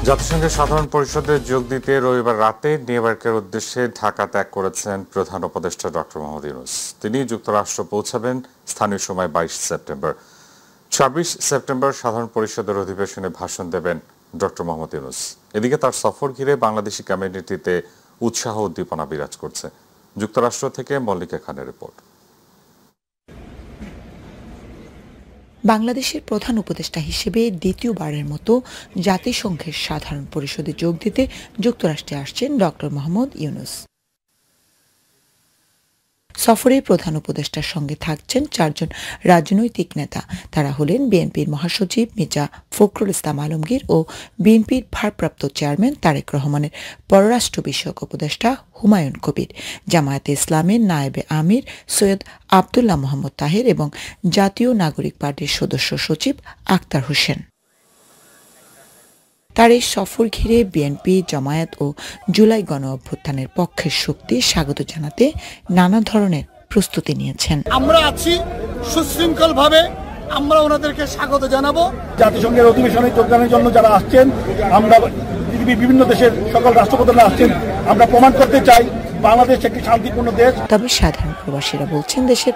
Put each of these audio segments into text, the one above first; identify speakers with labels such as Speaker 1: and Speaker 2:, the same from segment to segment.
Speaker 1: জাতিসংঘের সাধারণ পরিষদে যোগ দিতে রবিবার রাতে নিউ ইয়র্কের উদ্দেশ্যে ঢাকা ত্যাগ করেছেন প্রধান উপদেষ্টা ডক্টর মোহাম্মদ ইউনূস। তিনি যুক্তরাষ্ট্র পৌঁছাবেন স্থানীয় সময় 22 সেপ্টেম্বর। 26 সেপ্টেম্বর সাধারণ পরিষদের অধিবেশনে ভাষণ দেবেন ডক্টর মোহাম্মদ ইউনূস। এদিকে তার সফর ঘিরে বাংলাদেশি কমিউনিটিতে উৎসাহ উদ্দীপনা বিরাজ করছে। যুক্তরাষ্ট্র থেকে মল্লিকা খানের রিপোর্ট।
Speaker 2: বাংলাদেশের প্রধান উপদেষ্টা হিসেবে দ্বিতীয়বারের মতো জাতিসংঘের সাধারণ পরিষদে যোগ দিতে যুক্তরাষ্ট্রে আসছেন ডক্টর মোহাম্মদ ইউনূস। সফরে প্রধান উপদেষ্টার সঙ্গে থাকছেন 4 জন রাজনৈতিক নেতা। তারা হলেন বিএনপির মহাসচিব মির্জা ফখরুল ইসলাম আলমগীর ও বিএনপির ভারপ্রাপ্ত চেয়ারম্যান তারেক রহমানের পররাষ্ট্র বিষয়ক উপদেষ্টা হুমায়ুন কবির, জামায়াতে ইসলামের নায়েবে আমির সৈয়দ আব্দুল্লাহ মোহাম্মদ তাহের এবং জাতীয় নাগরিক পার্টির সদস্য সচিব আক্তার হোসেন। তার এই সফর ঘিরে বিএনপি, জামায়াত ও জুলাই গণ অভ্যুত্থানের পক্ষের শক্তি স্বাগত জানাতে নানা ধরনের প্রস্তুতি নিয়েছেন।
Speaker 3: আমরা আছি সুশৃঙ্খলভাবে, আমরা ওনাদেরকে স্বাগত জানাবো। জাতিসংঘের অধিবেশনে যোগদানের জন্য যারা আসছেন, আমরা বিভিন্ন দেশের সকল রাষ্ট্রপ্রধানরা আসছেন, আমরা প্রমাণ করতে চাই বাংলাদেশ একটি শান্তিপূর্ণ দেশ।
Speaker 2: তবে সাধারণ প্রবাসীরা বলছেন দেশের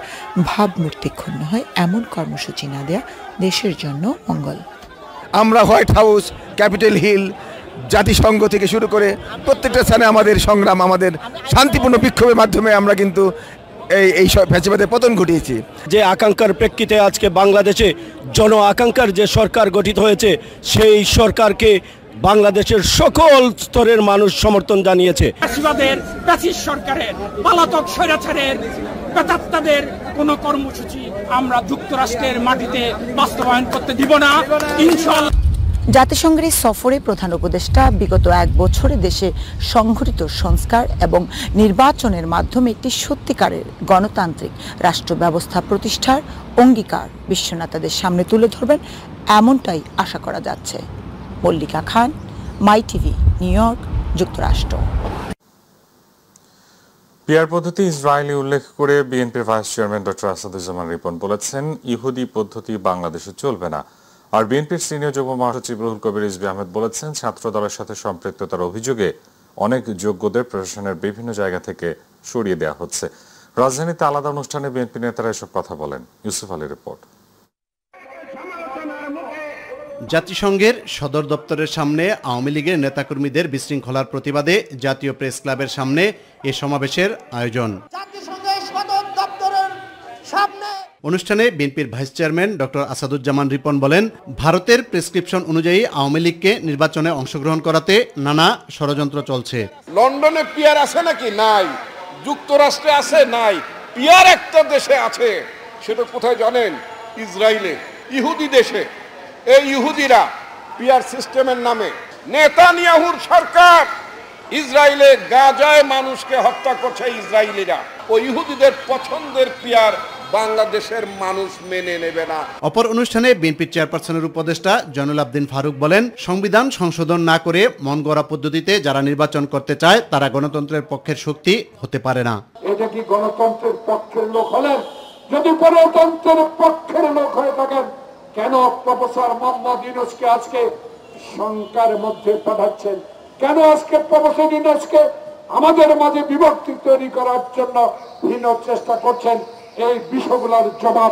Speaker 2: ভাবমূর্তি ক্ষুণ্ণ হয় এমন কর্মসূচি না দেয়া দেশের জন্য মঙ্গল।
Speaker 4: আমরা হোয়াইট হাউস, ক্যাপিটাল হিল, জাতিসংঘ থেকে শুরু করে প্রত্যেকটা স্থানে আমাদের সংগ্রাম, আমাদের শান্তিপূর্ণ বিক্ষোভের মাধ্যমে আমরা কিন্তু এই ফ্যাসিবাদের পতন ঘটিয়েছি।
Speaker 5: যে আকাঙ্ক্ষার প্রেক্ষিতে আজকে বাংলাদেশে জন আকাঙ্ক্ষার যে সরকার গঠিত হয়েছে, সেই সরকারকে বাংলাদেশের সকল স্তরের মানুষ সমর্থন জানিয়েছে।
Speaker 6: ফ্যাসিবাদের ফ্যাসিস্ট সরকারের পলাতক স্বৈরাচারের প্রেতাত্মাদের কোনো কর্মসূচি আমরা যুক্তরাষ্ট্রের মাটিতে বাস্তবায়ন করতে দিব না, ইনশাআল্লাহ।
Speaker 2: জাতিসংঘের সফরে প্রধান উপদেষ্টা বিগত 1 বছরে দেশে সংঘটিত সংস্কার এবং নির্বাচনের মাধ্যমে একটি সত্যিকারের গণতান্ত্রিক রাষ্ট্র ব্যবস্থা প্রতিষ্ঠার অঙ্গীকার বিশ্বনেতাদের সামনে তুলে ধরবেন, এমনটাই আশা করা যাচ্ছে। মল্লিকা খান, মাই টিভি, নিউ ইয়র্ক, যুক্তরাষ্ট্র।
Speaker 1: পিআর পদ্ধতি ইসরায়েলি উল্লেখ করে বিএনপির vice chairman doctor Asaduzzaman Ripon বলেছেন, ইহুদি পদ্ধতি বাংলাদেশে চলবে না। আর বিএনপির সিনিয়র যুগ্ম মহাসচিব রুহুল কবির রিজভী আহমেদ বলেছেন, ছাত্র দলের সাথে সম্পৃক্ততার অভিযোগে অনেক যোগ্যদের প্রশাসনের বিভিন্ন জায়গা থেকে সরিয়ে দেওয়া হচ্ছে। রাজধানীতে আলাদা অনুষ্ঠানে বিএনপি নেতারা এসব কথা বলেন। ইউসুফ আলীর রিপোর্ট।
Speaker 7: জাতিসংঘের সদর দপ্তরের সামনে আওয়ামী লীগের নেতাকর্মীদের বিশৃঙ্খলার প্রতিবাদে জাতীয় প্রেস ক্লাবের সামনে এ সমাবেশের আয়োজন। অনুষ্ঠানে বিএনপির vice chairman doctor Asaduzzaman Ripon বলেন, ভারতের প্রেসক্রিপশন অনুযায়ী আওয়ামী লীগকে নির্বাচনে অংশগ্রহণ করাতে নানা ষড়যন্ত্র চলছে।
Speaker 8: লন্ডনে পিআর আছে নাকি? নাই। যুক্তরাষ্ট্রে আছে? নাই। পিআর একটা দেশে আছে, সেটা কোথায় জানেন? ইসরায়েলে, ইহুদি দেশে। এই ইহুদিরা পিআর সিস্টেমের নামে নেতানিয়াহুর সরকার ইসরায়েলে গাজায় মানুষকে হত্যা করছে। ইসরায়েলিরা ও ইহুদিদের পছন্দের পিআর বাংলাদেশের মানুষ মেনে নেবে না।
Speaker 7: অপর অনুষ্ঠানে বিএনপি চেয়ারপারসনের উপদেষ্টা জয়নুল আবদিন ফারুক বলেন, সংবিধান সংশোধন না করে মন গড়া পদ্ধতিতে যারা নির্বাচন করতে চায় তারা গণতন্ত্রের পক্ষের শক্তি হতে পারে না।
Speaker 9: এটা কি গণতন্ত্রের পক্ষের লোক হলেন? যদি গণতন্ত্রের পক্ষের লোক হয়ে থাকেন, কেন প্রফেসর মোহাম্মদ ইউনূসকে আজকে শঙ্কার মধ্যে পাঠাচ্ছেন? কেন আজকে প্রফেসর ইউনূসকে আমাদের মাঝে বিভক্তি তৈরি করার জন্য ভিন্ন চেষ্টা করছেন? এই বিষয়গুলোর জবাব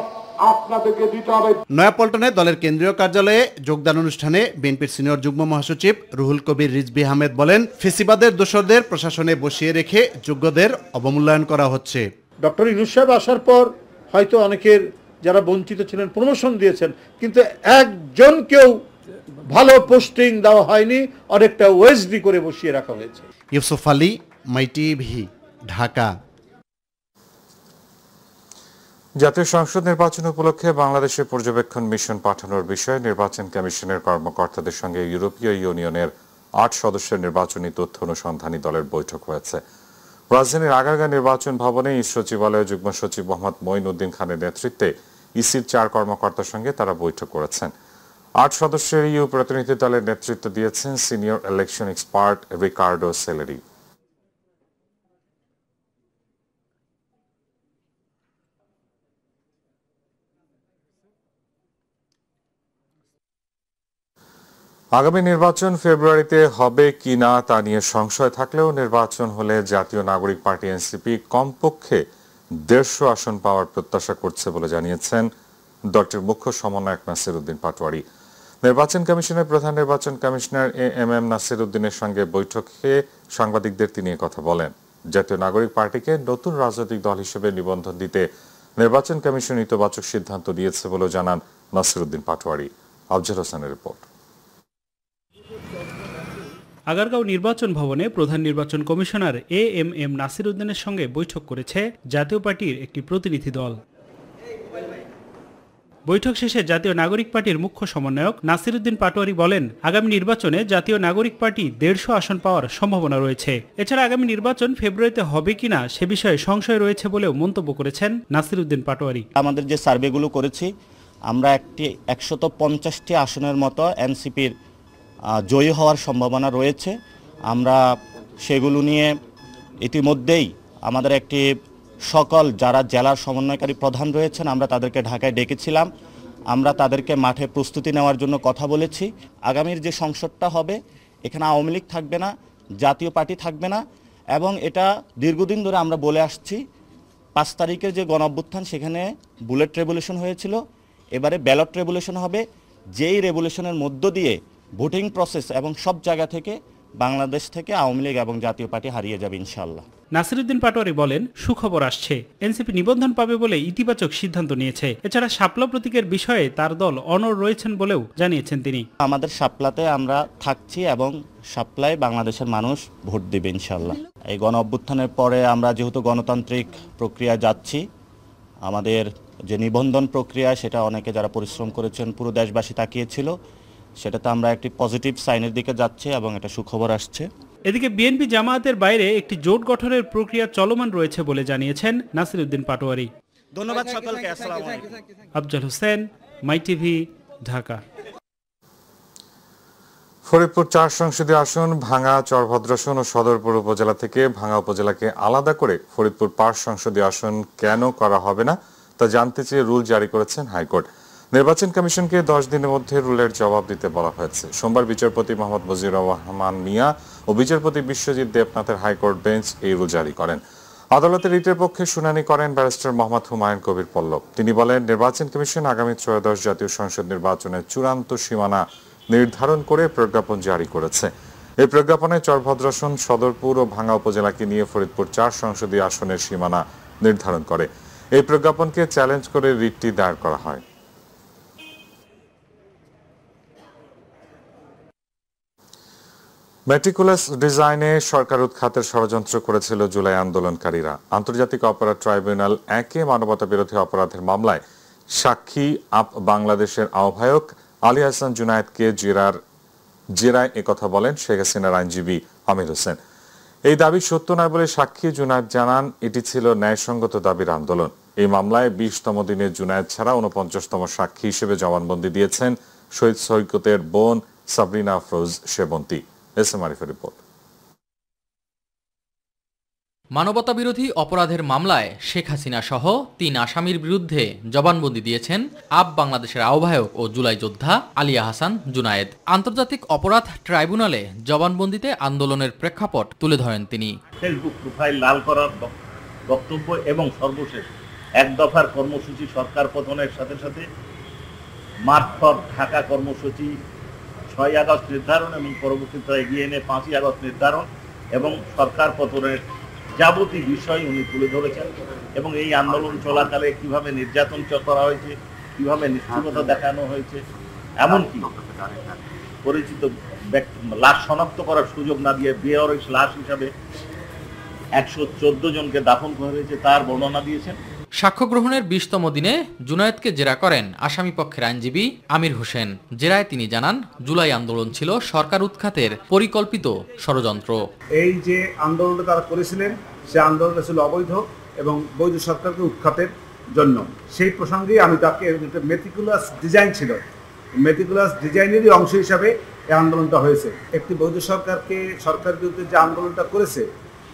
Speaker 9: আপনাদেরকে দিতে হবে।
Speaker 7: নয়াপল্টনে দলের কেন্দ্রীয় কার্যালয়ে যোগদান অনুষ্ঠানে বিএনপির সিনিয়র যুগ্ম মহাসচিব রুহুল কবির রিজভী আহমেদ বলেন, ফেসিবাদের দোসরদের প্রশাসনে বসিয়ে রেখে যোগ্যদের অবমূল্যায়ন করা হচ্ছে।
Speaker 3: ডক্টর ইউনূস সাহেব আসার পর হয়তো অনেকের যারা বঞ্চিত ছিলেন প্রমোশন দিয়েছেন, কিন্তু একজনকেও ভালো পোস্টিং দেওয়া হয়নি, অনেকটা ওএসডি করে বসিয়ে রাখা হয়েছে।
Speaker 7: ইউসুফ আলী, মাই টিভি, ঢাকা।
Speaker 1: জাতীয় সংসদ নির্বাচন উপলক্ষে বাংলাদেশে পর্যবেক্ষণ মিশন পাঠানোর বিষয়ে নির্বাচন কমিশনের কর্মকর্তাদের সঙ্গে ইউরোপীয় ইউনিয়নের 8 সদস্যের নির্বাচনী তথ্য অনুসন্ধানী দলের বৈঠক হয়েছে। রাজধানীর আগারগাঁও নির্বাচন ভবনে ইসি সচিবালয়ের যুগ্ম সচিব মোহাম্মদ মঈন উদ্দিন খানের নেতৃত্বে ইসির 4 কর্মকর্তার সঙ্গে তারা বৈঠক করেছেন। 8 সদস্যের ইউ প্রতিনিধি দলের নেতৃত্ব দিয়েছেন সিনিয়র ইলেকশন এক্সপার্ট রিকার্ডো সেলেরি। আগামী নির্বাচন ফেব্রুয়ারিতে হবে কিনা তা নিয়ে সংশয় থাকলেও নির্বাচন হলে জাতীয় নাগরিক পার্টি এনসিপি কমপক্ষে 150 আসন পাওয়ার প্রত্যাশা করছে বলে জানিয়েছেন দলটির মুখ্য সমন্বয়ক নাসির উদ্দিন পাটোয়ারি। নির্বাচন কমিশনের প্রধান নির্বাচন কমিশনার এএমএম নাসির উদ্দিনের সঙ্গে বৈঠকে সাংবাদিকদের তিনি কথা বলেন। জাতীয় নাগরিক পার্টিকে নতুন রাজনৈতিক দল হিসেবে নিবন্ধন দিতে নির্বাচন কমিশন ইতিবাচক সিদ্ধান্ত নিয়েছে বলে জানান নাসির উদ্দিন পাটোয়ারি। আফজাল হোসেনের রিপোর্ট।
Speaker 10: আগারগাঁও নির্বাচন ভবনে প্রধান নির্বাচন কমিশনার এএমএম নাসির উদ্দিনের সঙ্গে বৈঠক করেছে জাতীয় পার্টির একটি প্রতিনিধি দল। বৈঠক শেষে জাতীয় নাগরিক পার্টির মুখ্য সমন্বয়ক নাসির উদ্দিন পাটোয়ারি বলেন, আগামী নির্বাচনে জাতীয় নাগরিক পার্টি 150 আসন পাওয়ার সম্ভাবনা রয়েছে। এছাড়া আগামী নির্বাচন ফেব্রুয়ারিতে হবে কিনা সে বিষয়ে সংশয় রয়েছে বলেও মন্তব্য করেছেন নাসির উদ্দিন পাটোয়ারি।
Speaker 11: আমাদের যে সার্ভেগুলো করেছি আমরা 150টি আসনের মতো এনসিপির জয়ী হওয়ার সম্ভাবনা রয়েছে। আমরা সেগুলো নিয়ে ইতিমধ্যেই আমাদের একটি সকল যারা জেলার সমন্বয়কারী প্রধান রয়েছেন আমরা তাদেরকে ঢাকায় ডেকেছিলাম। আমরা তাদেরকে মাঠে প্রস্তুতি নেওয়ার জন্য কথা বলেছি। আগামীর যে সংসদটা হবে এখানে আওয়ামী লীগ থাকবে না, জাতীয় পার্টি থাকবে না, এবং এটা দীর্ঘদিন ধরে আমরা বলে আসছি। 5 তারিখের যে গণঅভ্যুত্থান সেখানে বুলেট রেভলিউশন হয়েছিল, এবারে ব্যালট রেভলিউশন হবে। যেই রেভলিউশনের মধ্য দিয়ে ভোটিং প্রসেস এবং সব জায়গা থেকে বাংলাদেশ থেকে আওয়ামী লীগ এবং জাতীয় পার্টি হারিয়ে যাবে ইনশাআল্লাহ।
Speaker 10: নাসির উদ্দিন পাটোয়ারি বলেন, সুখবর আসছে, এনসিপি নিবন্ধন পাবে বলে ইতিবাচক সিদ্ধান্ত নিয়েছে। এছাড়া শাপলা প্রতীকের বিষয়ে তার দল অনড় রয়েছেন বলেও জানিয়েছেন তিনি।
Speaker 11: আমাদের শাপলাতে আমরা থাকছি এবং শাপলায় বাংলাদেশের মানুষ ভোট দেবে ইনশাআল্লাহ। এই গণ অভ্যুত্থানের পরে আমরা যেহেতু গণতান্ত্রিক প্রক্রিয়া যাচ্ছি, আমাদের যে নিবন্ধন প্রক্রিয়া সেটা অনেকে যারা পরিশ্রম করেছেন পুরো দেশবাসী তাকিয়েছিল, সেটাতে আমরা একটি পজিটিভ সাইনের দিকে যাচ্ছি এবং এটা সুখবর আসছে।
Speaker 10: এদিকে বিএনপি জামায়াতের বাইরে একটি জোট গঠনের প্রক্রিয়া চলমান রয়েছে বলে জানিয়েছেন নাসির উদ্দিন পাটোয়ারি।
Speaker 11: ধন্যবাদ সকলকে। আসসালামু আলাইকুম।
Speaker 10: আফজাল হোসেন, মাই টিভি, ঢাকা।
Speaker 1: ফরিদপুর 4 সংসদীয় আসন ভাঙ্গা, চরভদ্রাসন ও সদরপুর উপজেলা থেকে ভাঙ্গা উপজেলাকে আলাদা করে ফরিদপুর 5 সংসদীয় আসন কেন করা হবে না তা জানতে চেয়ে রুল জারি করেছেন হাইকোর্ট। নির্বাচন কমিশনকে 10 দিনের মধ্যে রুলের জবাব দিতে বলা হয়েছে। সোমবার বিচারপতি মোহাম্মদ মজিবুর রহমান মিয়া ও বিচারপতি বিশ্বজিৎ দেবনাথের হাইকোর্ট বেঞ্চ এই রুল জারি করেন। আদালতের রিটের পক্ষে শুনানি করেন ব্যারিস্টার মোহাম্মদ হুমায়ুন কবির পল্লব। তিনি বলেন, নির্বাচন কমিশন আগামী 13 জাতীয় সংসদ নির্বাচনের চূড়ান্ত সীমানা নির্ধারণ করে প্রজ্ঞাপন জারি করেছে। এই প্রজ্ঞাপনে চরভদ্রাসন, সদরপুর ও ভাঙ্গা উপজেলাকে নিয়ে ফরিদপুর 4 সংসদীয় আসনের সীমানা নির্ধারণ করে। এই প্রজ্ঞাপনকে চ্যালেঞ্জ করে রিটটি দায়ের করা হয়। মেটিকুলাস ডিজাইনে সরকার উৎখাতের ষড়যন্ত্র করেছিল জুলাই আন্দোলনকারীরা। আন্তর্জাতিক অপরাধ ট্রাইব্যুনাল 1 মানবতা বিরোধী অপরাধের মামলায় সাক্ষী আপ বাংলাদেশের আহ্বায়ক আলী হাসান জুনায়েদকে জেরায় একথা বলেন শেখ হাসিনার আইনজীবী আমির হোসেন। এই দাবি সত্য নয় বলে সাক্ষী জুনায়েদ জানান, এটি ছিল ন্যায়সঙ্গত দাবির আন্দোলন। এই মামলায় 20তম দিনে জুনায়েদ ছাড়া 49তম সাক্ষী হিসেবে জবানবন্দি দিয়েছেন শহীদ সৈকতের বোন সাবরিনা আফরোজ সেবন্তী। রিপোর্ট।
Speaker 12: মানবতাবিরোধী অপরাধের মামলায় শেখ হাসিনা সহ 3 আসামির বিরুদ্ধে জবানবন্দি দিয়েছেন আপ বাংলাদেশের আহ্বায়ক ও জুলাই যোদ্ধা আলী হাসান জুনায়েদ। আন্তর্জাতিক অপরাধ ট্রাইব্যুনালে জবানবন্দিতে আন্দোলনের প্রেক্ষাপট তুলে ধরেন তিনি।
Speaker 13: ফেসবুক প্রোফাইল লাল করার বক্তব্য এবং সর্বশেষ 1 দফার কর্মসূচি সরকার পতনের সাথে সাথে মার্চ ফর ঢাকা কর্মসূচি 6 আগস্ট নির্ধারণ এবং পরবর্তীতে এগিয়ে এনে 5 আগস্ট নির্ধারণ এবং সরকার পতনের যাবতীয় বিষয় উনি তুলে ধরেছেন এবং এই আন্দোলন চলাকালে কিভাবে নির্যাতন করা হয়েছে, কিভাবে নিষ্ঠুরতা দেখানো হয়েছে, এমনকি পরিচিত লাশ শনাক্ত করার সুযোগ না দিয়ে বেওয়ারিশ লাশ হিসাবে 114 জনকে দাফন করা হয়েছে তার বর্ণনা দিয়েছেন।
Speaker 12: সাক্ষ্য গ্রহণের 20তম দিনে জুনায়েদকে জেরা করেন আসামি পক্ষের আইনজীবী আমির হোসেন। জেরায় তিনি জানান, জুলাই আন্দোলন ছিল সরকার উৎখাতের পরিকল্পিত ষড়যন্ত্র।
Speaker 3: এই যে আন্দোলনটা তারা করেছিলেন সে আন্দোলনটা ছিল অবৈধ এবং বৈধ সরকারকে উৎখাতের জন্য। সেই প্রসঙ্গে আমি তাকে মেটিকুলাস ডিজাইন ছিল, মেটিকুলাস ডিজাইনেরই অংশ হিসাবে এই আন্দোলনটা হয়েছে। একটি বৈধ সরকার বিরুদ্ধে যে আন্দোলনটা করেছে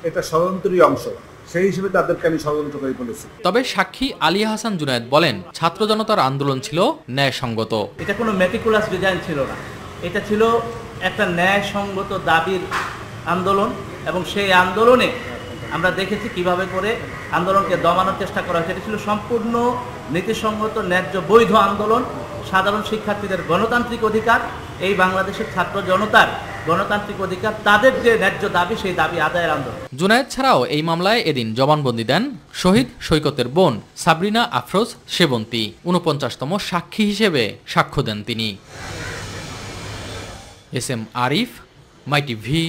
Speaker 3: এটা ষড়যন্ত্রেরই অংশ, সেই হিসেবে তাদেরকে আমি ষড়যন্ত্রকারী বলেছি।
Speaker 12: তবে সাক্ষী আলী হাসান জুনায়েদ বলেন, ছাত্র জনতার আন্দোলন ছিল ন্যায়সঙ্গত।
Speaker 14: এটা কোনো মেটিকুলাস ডিজাইন ছিল না, এটা ছিল একটা ন্যায়সঙ্গত দাবির আন্দোলন এবং সেই আন্দোলনে আমরা দেখেছি কিভাবে করে আন্দোলনকে দমানোর চেষ্টা করা হয়েছে। এটা ছিল সম্পূর্ণ নীতিসঙ্গত ন্যায্য বৈধ আন্দোলন। সাধারণ শিক্ষার্থীদের গণতান্ত্রিক অধিকার, এই বাংলাদেশের ছাত্র জনতার গণতান্ত্রিক অধিকার, তাদের যে ন্যায্য দাবি সেই দাবি আদায়ের আন্দোলন।
Speaker 12: জুনায়েদ ছাড়াও এই মামলায় এদিন জবানবন্দি দেন শহীদ সৈকতের বোন সাবরিনা আফরোজ সেবন্তী। ৪৯তম সাক্ষী হিসেবে সাক্ষ্য দেন তিনি। এস.এম. আরিফ, মাইটিভি,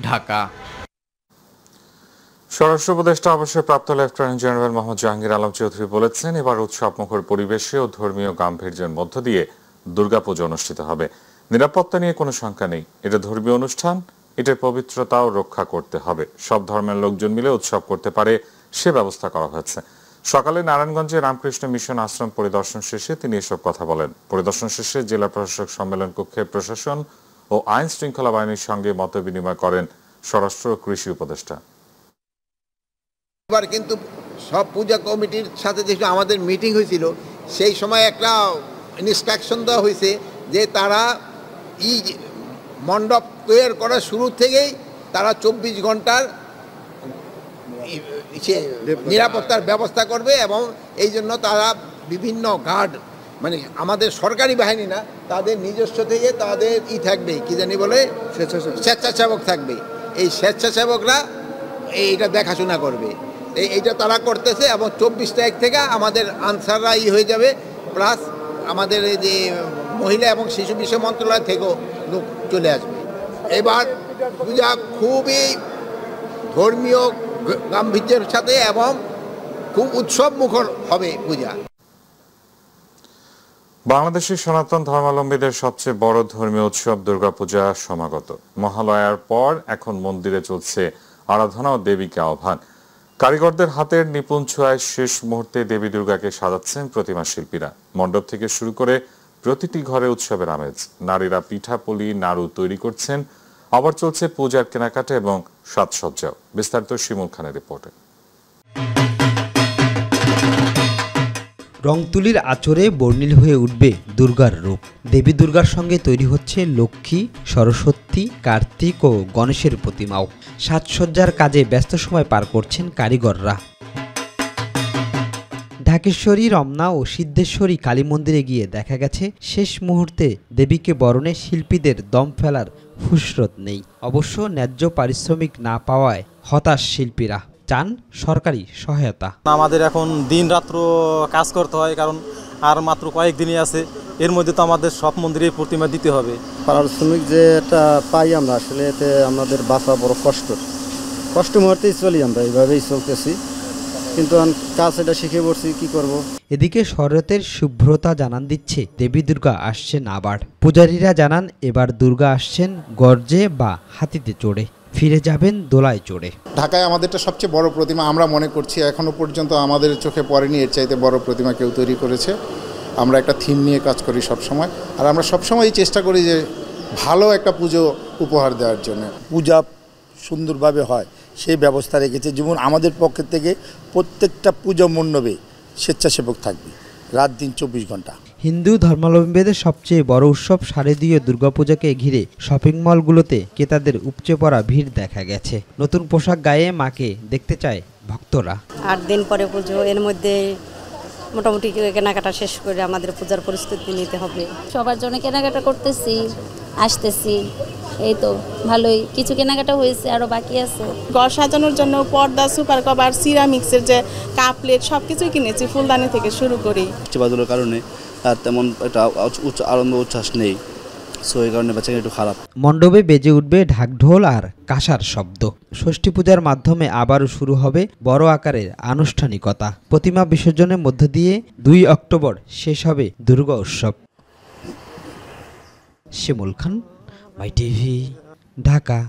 Speaker 12: ঢাকা।
Speaker 1: স্বরাষ্ট্র উপদেষ্টা অবসরপ্রাপ্ত লেফটেন্যান্ট জেনারেল মোহাম্মদ জাহাঙ্গীর আলম চৌধুরী বলেছেন, এবার উৎসবমুখর পরিবেশে ও ধর্মীয় গাম্ভীর্যের মধ্য দিয়ে দুর্গাপূজা অনুষ্ঠিত হবে। নিরাপত্তা নিয়ে কোনো শঙ্কা নেই। এটা ধর্মীয় অনুষ্ঠান, এটার পবিত্রতাও রক্ষা করতে হবে। সব ধর্মের লোকজন মিলে উৎসব করতে পারে সে ব্যবস্থা করা হয়েছে। সকালে নারায়ণগঞ্জে রামকৃষ্ণ মিশন আশ্রম পরিদর্শন শেষে তিনি এসব কথা বলেন। পরিদর্শন শেষে জেলা প্রশাসক সম্মেলন কক্ষে প্রশাসন ও আইন শৃঙ্খলা বাহিনীর সঙ্গে মত বিনিময় করেন স্বরাষ্ট্র ও কৃষি উপদেষ্টা।
Speaker 15: এবার কিন্তু সব পূজা কমিটির সাথে যে আমাদের মিটিং হয়েছিল, সেই সময় একটা ইনস্ট্রাকশন দেওয়া হয়েছে যে তারা মণ্ডপ তৈরি করার শুরু থেকেই তারা ২৪ ঘন্টার নিরাপত্তার ব্যবস্থা করবে এবং এই জন্য তারা বিভিন্ন গার্ড, মানে আমাদের সরকারি বাহিনী না, তাদের নিজস্ব থেকে তাদের থাকবে, কি জানি বলে, স্বেচ্ছাসেবক থাকবে। এই স্বেচ্ছাসেবকরা এইটা দেখাশোনা করবে। এইটা তারা করতেছে এবং ২৪ তারিখ থেকে আমাদের আনসাররা হয়ে যাবে, প্লাস আমাদের এই যে মহিলা এবং শিশু বিষয় মন্ত্রণালয় থেকেও লোক চলে আসবে। এবার পূজা খুবই ধর্মীয় গাম্ভীর্যের সাথে এবং খুব উৎসব মুখর হবে পূজা।
Speaker 1: বাংলাদেশের সনাতন ধর্মাবলম্বীদের সবচেয়ে বড় ধর্মীয় উৎসব দুর্গাপূজা সমাগত। মহালয়ার পর এখন মন্দিরে চলছে আরাধনা ও দেবীকে আহ্বান। কারিগরদের হাতের নিপুণ ছোঁয়ায় শেষ মুহূর্তে দেবী দুর্গাকে সাজাচ্ছেন প্রতিমা শিল্পীরা। মণ্ডপ থেকে শুরু করে প্রতিটি ঘরে উৎসবের আমেজ। নারীরা পিঠাপুলি, নাড়ু তৈরি করছেন। আবার চলছে পূজার কেনাকাটা এবং সাজসজ্জাও। বিস্তারিত শিমুল খানের রিপোর্টে।
Speaker 16: রংতুলির আঁচড়ে বর্ণিল হয়ে উঠবে দুর্গার রূপ। দেবী দুর্গার সঙ্গে তৈরি হচ্ছে লক্ষ্মী, সরস্বতী, কার্তিক ও গণেশের প্রতিমাও। সাজসজ্জার কাজে ব্যস্ত সময় পার করছেন কারিগররা। ঢাকেশ্বরী, রমনা ও সিদ্ধেশ্বরী কালী মন্দিরে গিয়ে দেখা গেছে শেষ মুহূর্তে দেবীকে বরণে শিল্পীদের দম ফেলার ফুসরত নেই। অবশ্য ন্যায্য পারিশ্রমিক না পাওয়ায় হতাশ শিল্পীরা, চান সরকারি সহায়তা।
Speaker 17: আমাদের এখন দিন রাত্র কাজ করতে হয়, কারণ আর মাত্র কয়েকদিনই আছে। এর মধ্যে তো আমাদের সব মন্দিরে প্রতিমা দিতে হবে।
Speaker 18: পারিশ্রমিক যে এটা পাই আমরা, আসলে এতে আমাদের বাঁচা বড় কষ্ট মুহূর্তেই চলি, আমরা এইভাবেই চলতেছি, কিন্তু কাজ এটা শিখে পড়ছি, কি করব।
Speaker 16: এদিকে শরতের শুভ্রতা জানান দিচ্ছে দেবী দুর্গা আসছেন আবার। পূজারীরা জানান এবার দুর্গা আসছেন গর্জে বা হাতিতে চড়ে, ফিরে যাবেন দোলায় চড়ে।
Speaker 19: ঢাকায় আমাদেরটা সবচেয়ে বড় প্রতিমা আমরা মনে করছি, এখনো পর্যন্ত আমাদের চোখে পড়েনি এর চাইতে বড় প্রতিমা কেউ তৈরি করেছে। আমরা একটা থিম নিয়ে কাজ করি সব সময়, আর আমরা সবসময় চেষ্টা করি যে ভালো একটা পুজো উপহার দেওয়ার জন্য।
Speaker 20: পূজা সুন্দরভাবে হয় সেই ব্যবস্থা রেখেছে, যেমন আমাদের পক্ষ থেকে প্রত্যেকটা পূজা মণ্ডপে স্বেচ্ছাসেবক থাকবে, রাত দিন ২৪ ঘন্টা।
Speaker 16: হিন্দু ধর্মাবলম্বীদের সবচেয়ে বড় উৎসব শারদীয় দুর্গাপূজাকে ঘিরে শপিং মলগুলোতে ক্রেতাদের উপচে পড়া ভিড় দেখা গেছে। নতুন পোশাক গায়ে মাকে দেখতে চায় ভক্তরা।
Speaker 21: ৮ দিন পরে পুজো, এর মধ্যে মোটামুটি কেনাকাটা শেষ করে আমাদের পূজার প্রস্তুতি নিতে হবে।
Speaker 22: সবার জন্য কেনাকাটা করতেছি, আসতেছি, এই তো ভালোই কিছু কেনাকাটা হয়েছে, আরও বাকি আছে।
Speaker 23: ঘর সাজানোর জন্য পর্দা, সুপার কভার, সিরামিক্সের যে কাপ প্লেট সব কিছুই কিনেছি, ফুলদানি থেকে শুরু করি।
Speaker 24: বাদলের কারণে আর তেমন একটা আনন্দ উচ্ছ্বাস নেই, সো এই কারণে বেচাকেনা একটু খারাপ।
Speaker 16: মণ্ডপে বেজে উঠবে ঢাকঢোল আর কাঁসার শব্দ। ষষ্ঠী পূজার মাধ্যমে আবারও শুরু হবে বড় আকারের আনুষ্ঠানিকতা। প্রতিমা বিসর্জনের মধ্য দিয়ে ২ অক্টোবর শেষ হবে দুর্গা উৎসব। শিমুল খান, মাইটিভি, ঢাকা।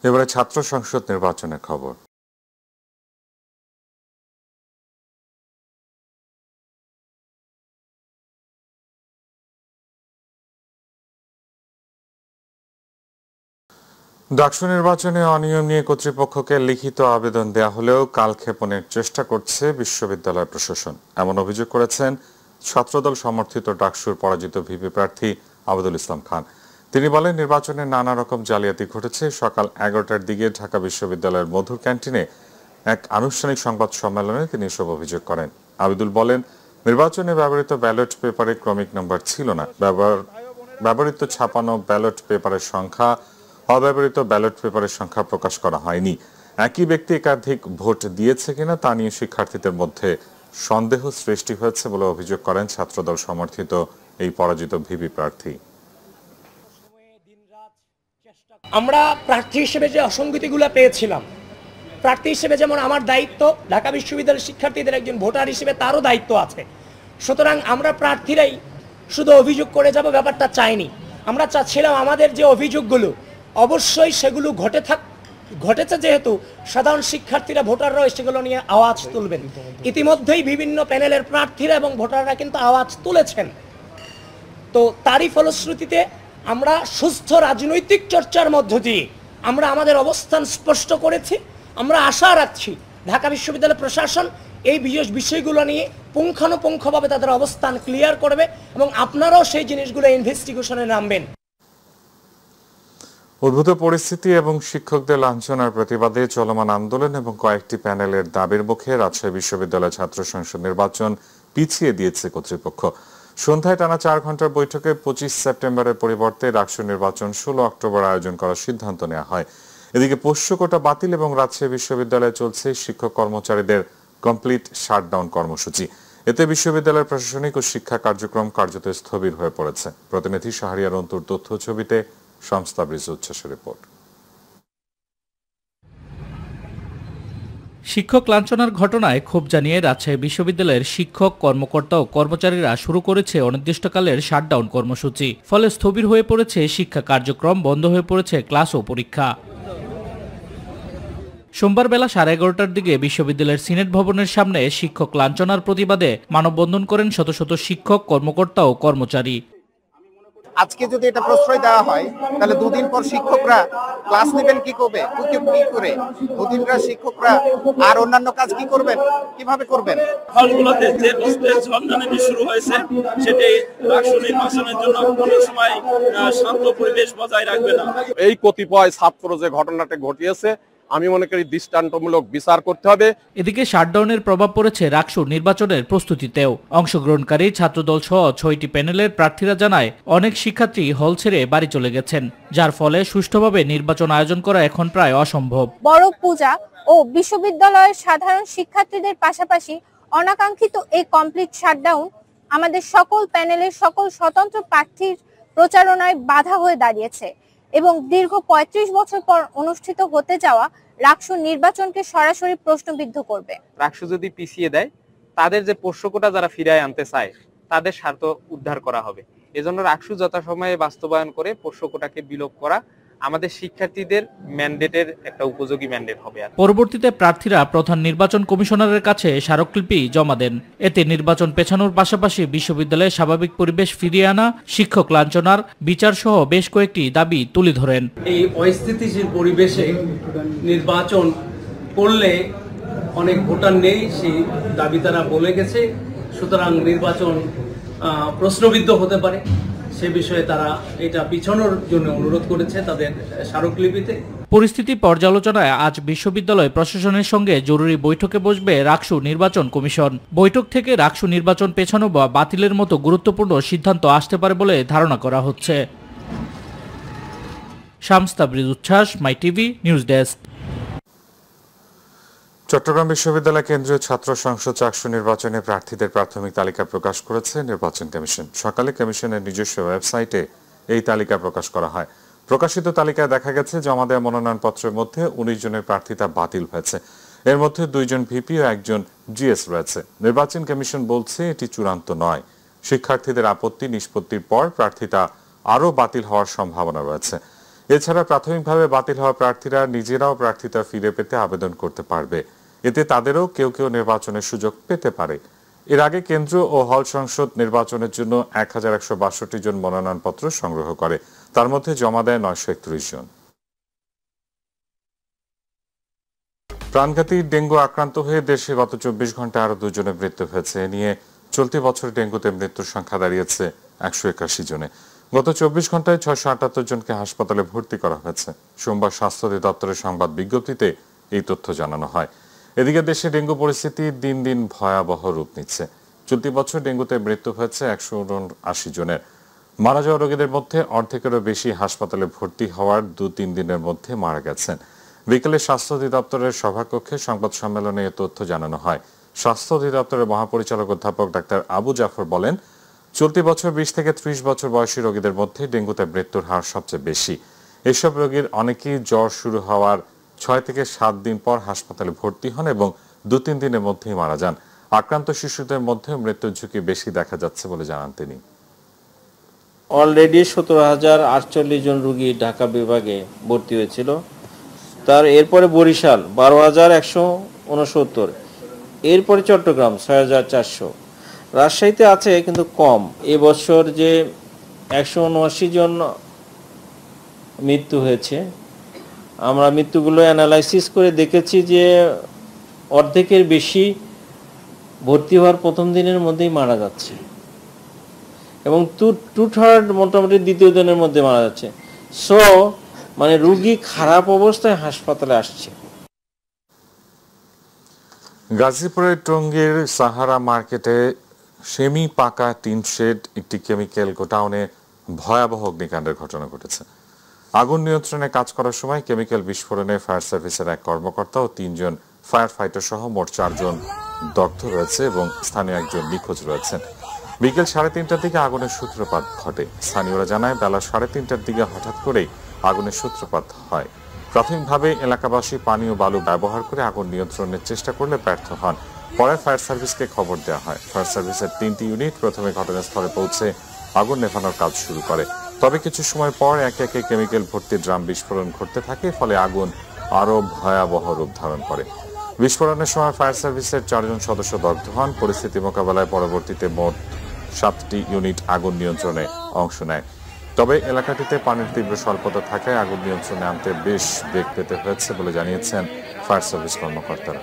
Speaker 1: এবারে ছাত্র সংসদ নির্বাচনের খবর। ডাকসু নির্বাচনে অনিয়ম নিয়ে কর্তৃপক্ষকে লিখিত আবেদন দেয়া হলেও কালক্ষেপণের চেষ্টা করছে বিশ্ববিদ্যালয় প্রশাসন। এমন অভিযোগ করেছেন ছাত্রদল সমর্থিত ডাকসুর পরাজিত ভিপি প্রার্থী আবিদুল ইসলাম খান। তিনি বলেন, নির্বাচনে নানা রকম জালিয়াতি ঘটেছে। সকাল 11টার দিকে ঢাকা বিশ্ববিদ্যালয়ের মধুর ক্যান্টিনে এক আনুষ্ঠানিক সংবাদ সম্মেলনে তিনি এসব অভিযোগ করেন। আবিদুল বলেন, নির্বাচনে ব্যবহৃত ব্যালট পেপারে ক্রমিক নম্বর ছিল না। ব্যবহৃত ছাপানো ব্যালট পেপারের সংখ্যা, অব্যবহৃত ব্যালট পেপারের সংখ্যা প্রকাশ করা হয়নি। একই ব্যক্তি একাধিক ভোট দিয়েছে কিনা তা নিয়ে শিক্ষার্থীদের মধ্যে সন্দেহ সৃষ্টি হয়েছে বলে অভিযোগ করেন ছাত্রদল সমর্থিত এই পরাজিত ভিপি প্রার্থী।
Speaker 2: আমরা প্রার্থী হিসেবে যে অসঙ্গতিগুলো পেয়েছিলাম, প্রার্থী হিসেবে যেমন আমার দায়িত্ব, ঢাকা বিশ্ববিদ্যালয়ের শিক্ষার্থীদের একজন ভোটার হিসেবে তারও দায়িত্ব আছে। সুতরাং আমরা প্রার্থীরাই শুধু অভিযোগ করে যাব ব্যাপারটা চাইনি। আমরা চাচ্ছিলাম আমাদের যে অভিযোগগুলো অবশ্যই সেগুলো ঘটেছে, যেহেতু সাধারণ শিক্ষার্থীরা ভোটাররাও সেগুলো নিয়ে আওয়াজ তুলবেন। ইতিমধ্যেই বিভিন্ন প্যানেলের প্রার্থীরা এবং ভোটাররা কিন্তু আওয়াজ তুলেছেন। তো তারই ফলশ্রুতিতে আমরা সুস্থ রাজনৈতিক চর্চার মধ্য দিয়ে আমরা আমাদের অবস্থান স্পষ্ট করেছি। আমরা আশা রাখছি ঢাকা বিশ্ববিদ্যালয় প্রশাসন এই বিষয়গুলো নিয়ে পুঙ্খানুপুঙ্খভাবে তাদের অবস্থান ক্লিয়ার করবে এবং আপনারাও সেই জিনিসগুলো ইনভেস্টিগেশনে নামবেন।
Speaker 1: উদ্ভূত পরিস্থিতি এবং শিক্ষকদের লাঞ্ছনার প্রতিবাদে চলমান আন্দোলন এবং কয়েকটি প্যানেলের দাবির মুখে রাজশাহী বিশ্ববিদ্যালয় ছাত্র সংসদ নির্বাচন পিছিয়ে দিয়েছে কর্তৃপক্ষ। সন্ধ্যায় টানা 4 ঘন্টার বৈঠকে 25 সেপ্টেম্বরের পরিবর্তে ডাকসু নির্বাচন 16 অক্টোবর আয়োজন করার সিদ্ধান্ত নেওয়া হয়। এদিকে পোষ্য কোটা বাতিল এবং রাজশাহী বিশ্ববিদ্যালয়ে চলছে শিক্ষক কর্মচারীদের কমপ্লিট শাটডাউন কর্মসূচি। এতে বিশ্ববিদ্যালয়ের প্রশাসনিক ও শিক্ষা কার্যক্রম কার্যত স্থবির হয়ে পড়েছে। প্রতিনিধি শাহরিয়ার অন্তুর তথ্য ছবিতে শামস তাবরিজ উচ্ছ্বাসের রিপোর্ট।
Speaker 10: শিক্ষক লাঞ্ছনার ঘটনায় ক্ষোভ জানিয়ে রাজশাহী বিশ্ববিদ্যালয়ের শিক্ষক, কর্মকর্তা ও কর্মচারীরা শুরু করেছে অনির্দিষ্টকালের শাটডাউন কর্মসূচি। ফলে স্থবির হয়ে পড়েছে শিক্ষা কার্যক্রম, বন্ধ হয়ে পড়েছে ক্লাস ও পরীক্ষা। সোমবার বেলা 11:30টার দিকে বিশ্ববিদ্যালয়ের সিনেট ভবনের সামনে শিক্ষক লাঞ্ছনার প্রতিবাদে মানববন্ধন করেন শত শত শিক্ষক, কর্মকর্তা ও কর্মচারী।
Speaker 4: আজকে যদি এটা প্রশ্রয় দেওয়া হয় তাহলে দুদিন পর শিক্ষকরা ক্লাস নেবেন কি করে, দুদিন পর শিক্ষকরা আর অন্যান্য কাজ কি করবেন, কিভাবে করবেন?
Speaker 5: হলগুলোতে যে ঝঞ্ঝানি শুরু হয়েছে সেটি ডাকসু নির্বাচনের জন্য কোনো সময় শান্ত পরিবেশ বজায় রাখবে না।
Speaker 8: এই কতিপয় ছাত্র যে ঘটনাটা ঘটিয়েছে আমি মনে করি দৃষ্টান্তমূলক বিচার করতে হবে।
Speaker 10: এদিকে শাটডাউনের প্রভাব পড়েছে ডাকসু নির্বাচনের প্রস্তুতিতেও। অংশগ্রহণকারী ছাত্রদল সহ 6টি প্যানেলের প্রার্থীরা জানায় অনেক শিক্ষার্থী হল ছেড়ে বাড়ি চলে গেছেন, যার ফলে সুষ্ঠুভাবে নির্বাচন আয়োজন করা এখন প্রায় অসম্ভব।
Speaker 6: বড় পূজা ও বিশ্ববিদ্যালয়ের সাধারণ শিক্ষার্থীদের পাশাপাশি অনাকাঙ্ক্ষিত এই কমপ্লিট শাটডাউন আমাদের সকল প্যানেলের সকল স্বতন্ত্র প্রার্থীর প্রচারণায় বাধা হয়ে দাঁড়িয়েছে এবং দীর্ঘ 35 বছর পর অনুষ্ঠিত হতে যাওয়া ডাকসু নির্বাচনকে সরাসরি প্রশ্নবিদ্ধ করবে।
Speaker 25: ডাকসু যদি পিছিয়ে দেয়, তাদের যে পোষ্য কোটা যারা ফিরায় আনতে চায় তাদের স্বার্থ উদ্ধার করা হবে। এজন্য ডাকসু যথাসময়ে বাস্তবায়ন করে পোষ্য কোটাকে বিলোপ করা আমাদের শিক্ষার্থীদের ম্যান্ডেটের একটা উপযোগী ম্যান্ডেট হবে।
Speaker 10: পরবর্তীতে প্রার্থীরা প্রধান নির্বাচন কমিশনারের কাছে স্মারকলিপি জমা দেন। এতে নির্বাচন পেছানোর পাশাপাশি বিশ্ববিদ্যালয়ে স্বাভাবিক পরিবেশ ফিরিয়ে আনা, শিক্ষক লাঞ্ছনার বিচার সহ বেশ কয়েকটি দাবি তুলে ধরেন।
Speaker 26: এই অস্থিতিশীল পরিবেশে নির্বাচন করলে অনেক ভোটার নেই, সেই দাবি তারা বলে গেছে। সুতরাং নির্বাচন প্রশ্নবিদ্ধ হতে পারে, সে বিষয়ে তারা এটা পিছানোর জন্য অনুরোধ করেছে তাদের স্মারকলিপিতে।
Speaker 10: পরিস্থিতি পর্যালোচনায় আজ বিশ্ববিদ্যালয় প্রশাসনের সঙ্গে জরুরি বৈঠকে বসবে ডাকসু নির্বাচন কমিশন। বৈঠক থেকে ডাকসু নির্বাচন পেছানো বা বাতিলের মতো গুরুত্বপূর্ণ সিদ্ধান্ত আসতে পারে বলে ধারণা করা হচ্ছে। শামস তাবরিজ উচ্ছ্বাস, মাই টিভি নিউজ ডেস্ক।
Speaker 1: চট্টগ্রাম বিশ্ববিদ্যালয় কেন্দ্রীয় ছাত্র সংসদ ডাকসু নির্বাচনে প্রার্থীদের প্রাথমিক তালিকা প্রকাশ করেছে নির্বাচন কমিশন। সকালে কমিশনের নিজস্ব ওয়েবসাইটে এই তালিকা প্রকাশ করা হয়। প্রকাশিত তালিকায় দেখা গেছে জমা দেওয়া মনোনয়নপত্রের মধ্যে 19 জনের প্রার্থিতা বাতিল হয়েছে। এর মধ্যে 2 জন ভিপি ও 1 জন জিএস রয়েছে। নির্বাচন কমিশন বলছে এটি চূড়ান্ত নয়। শিক্ষার্থীদের আপত্তি নিষ্পত্তির পর প্রার্থিতা আরও বাতিল হওয়ার সম্ভাবনা রয়েছে। এছাড়া প্রাথমিকভাবে বাতিল হওয়া প্রার্থীরা নিজেরাও প্রার্থিতা ফিরে পেতে আবেদন করতে পারবে। এতে তাদেরও কেউ কেউ নির্বাচনের সুযোগ পেতে পারে। এর আগে কেন্দ্র ও হল সংসদ নির্বাচনের জন্য 1162 জন মনোনয়নপত্র সংগ্রহ করে, তার মধ্যে জমা দেয় 931 জন। প্রাণঘাতী ডেঙ্গু আক্রান্ত হয়ে দেশে গত 24 ঘন্টায় আরো 2 জনের মৃত্যু হয়েছে। এ নিয়ে চলতি বছর ডেঙ্গুতে মৃত্যুর সংখ্যা দাঁড়িয়েছে 181 জনে। গত 24 ঘন্টায় 678 জনকে হাসপাতালে ভর্তি করা হয়েছে। সোমবার স্বাস্থ্য অধিদপ্তরের সংবাদ বিজ্ঞপ্তিতে এই তথ্য জানানো হয়। এদিকে দেশে ডেঙ্গু পরিস্থিতি দিন দিন ভয়াবহ রূপ নিচ্ছে। চলতি বছর ডেঙ্গুতে মৃত্যু হয়েছে 179 জনের। মারা যাওয়া রোগীদের মধ্যে অর্ধেকেরও বেশি হাসপাতালে ভর্তি হওয়ার 2-3 দিনের মধ্যে মারা গেছেন। বিকেলে স্বাস্থ্য অধিদপ্তরের সভাকক্ষে সংবাদ সম্মেলনে এ তথ্য জানানো হয়। স্বাস্থ্য অধিদপ্তরের মহাপরিচালক অধ্যাপক ডাক্তার আবু জাফর বলেন, চলতি বছর 20 থেকে 30 বছর বয়সী রোগীদের মধ্যে ডেঙ্গুতে মৃত্যুর হার সবচেয়ে বেশি। এসব রোগীর অনেকেই জ্বর শুরু হওয়ার 6 থেকে 7 দিন পর হাসপাতালে ভর্তি হন এবং 2-3 দিনের মধ্যেই মারা যান। আক্রান্ত শিশুদের মধ্যে মৃত্যুর ঝুঁকি বেশি দেখা যাচ্ছে বলে জানান তিনি।
Speaker 3: অলরেডি 17,048 জন রোগী ঢাকা বিভাগে ভর্তি হয়েছিল। তার এরপরে বরিশাল 12,169, এরপরে চট্টগ্রাম 6,400, রাজশাহীতে আছে কিন্তু কম। এবছর যে 179 জন মৃত্যু হয়েছে, আমরা মৃত্যুগুলো অ্যানালাইসিস করে দেখেছি যে অর্ধেকের বেশি ভর্তি হওয়ার প্রথম দিনের মধ্যেই মারা যাচ্ছে এবং 2/3 মোটামুটি দ্বিতীয় দিনের মধ্যে মারা যাচ্ছে। সো মানে রোগী খারাপ অবস্থায় হাসপাতালে আসছে।
Speaker 1: গাজীপুরের টঙ্গীর সাহারা মার্কেটে সেমি পাকা টিন শেড একটি কেমিক্যাল গোডাউনে ভয়াবহ অগ্নিকাণ্ডের ঘটনা ঘটেছে। আগুন নিয়ন্ত্রণে কাজ করার সময় কেমিক্যাল বিস্ফোরণে ফায়ার সার্ভিসের এক কর্মকর্তা ও 3 জন ফায়ার ফাইটার সহ মোট 4 জন দগ্ধ রয়েছে এবং স্থানীয় একজন নিখোঁজ রয়েছেন। বিকেল 3:30টার দিকে আগুনের সূত্রপাত ঘটে। স্থানীয়রা জানায় বেলা 3:30টার দিকে হঠাৎ করেই আগুনের সূত্রপাত হয়। প্রাথমিকভাবে এলাকাবাসী পানি ও বালু ব্যবহার করে আগুন নিয়ন্ত্রণের চেষ্টা করলে ব্যর্থ হন। পরে ফায়ার সার্ভিসকে খবর দেওয়া হয়। ফায়ার সার্ভিসের 3টি ইউনিট প্রথমে ঘটনাস্থলে পৌঁছে আগুন নেভানোর কাজ শুরু করে। তবে কিছু সময় পর একে একে কেমিক্যাল ভর্তি ড্রাম বিস্ফোরণ ঘটতে থাকে, ফলে আগুন আরও ভয়াবহ রূপ ধারণ করে। বিস্ফোরণের সময় ফায়ার সার্ভিসের 4 জন সদস্য দগ্ধ হন। পরিস্থিতি মোকাবেলায় পরবর্তীতে মোট 7টি ইউনিট আগুন নিয়ন্ত্রণে অংশ নেয়। তবে এলাকাটিতে পানির তীব্র স্বল্পতা থাকায় আগুন নিয়ন্ত্রণে আনতে বেশ বেগ পেতে হয়েছে বলে জানিয়েছেন ফায়ার সার্ভিস কর্মকর্তারা।